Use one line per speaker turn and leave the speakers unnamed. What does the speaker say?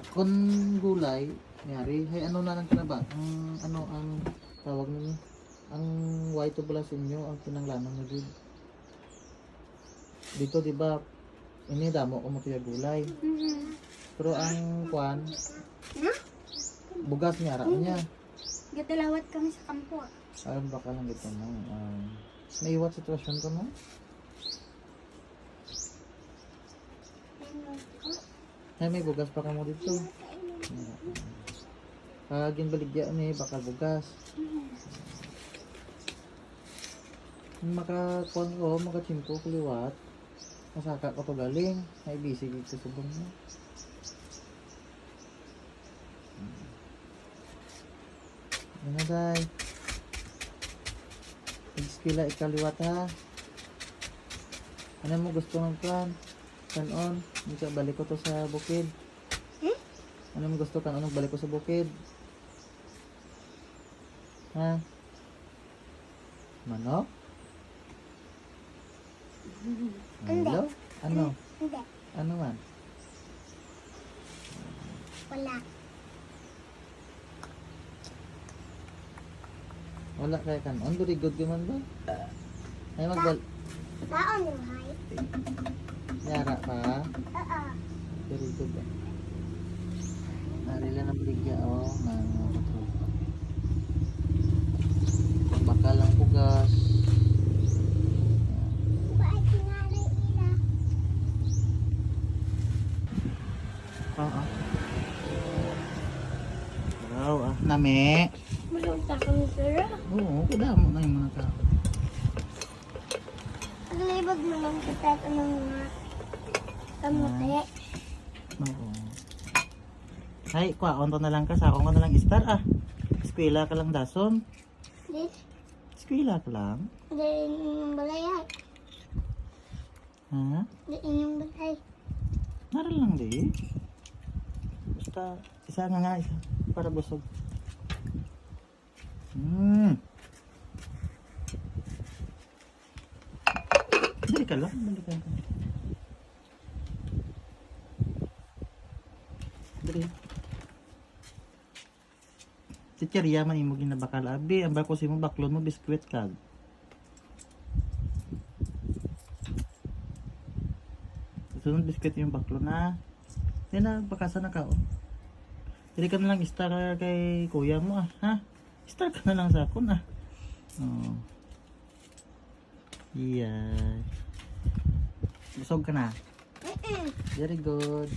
Kung gulay, nyari, hay ano na lang ka na ba? Ang tawag nyo, ang white bala sa inyo, ang pinanglanang na gud. Dito, di ba, ini damo ko mo tiya gulay. Pero ang kwan,
Na?
bugas niya, ara niya.
Gatalawat kami sa kampo.
Alam baka lang dito mo. Naiwat sitwasyon ko no? Ay, may bugas pa ka mo dito. Ginbaligya ni bakal bugas. Makakuan ko, makachimpo kuliwat. Masaka ko to galing. Ay, busy dito sa bang mo. Ano day? Nag-skila ikaliwat ha. Ano mo gusto ng plan? Kanon? Hindi ka balik ko to sa bukid. Ano mo gusto kanon balik ko sa bukid? Ha? Manok? Hello? Ano?
Hindi.
Ano man?
Wala.
Wala kaya kanon? Very good ka man ba? Ay magbal...
Baon yung hay.
Yara pa?
Oo.
Very good ba? Narila ng bigya o ng bakal ang bugas.
Bakit tingalay ila?
Nami.
Malunta kami sira.
Oo, kudamo na yung mga tao.
Naglibag naman kita ito ng mga kamote.
Oo. Ay, kwaon to na lang ka. Sakong ka na lang star Eskwela ka lang dason.
Di,
Eskwela ka lang.
di inyong balay ay.
Ha?
Di inyong balay.
Naral lang di. Basta, isa nga isa. Para busog. Dali ka lang. Dali ka lang. Dali. Si Cheria man imo ginabakal abi. Ang bako si mo baklon mo biskwit kag. Sunod biskwit yung baklon na. Yan na, bakasan na ka oh. Dili ka na lang star kay kuya mo ha? Star ka na lang sa akon Oh. Yeah. Busog ka na? Very good.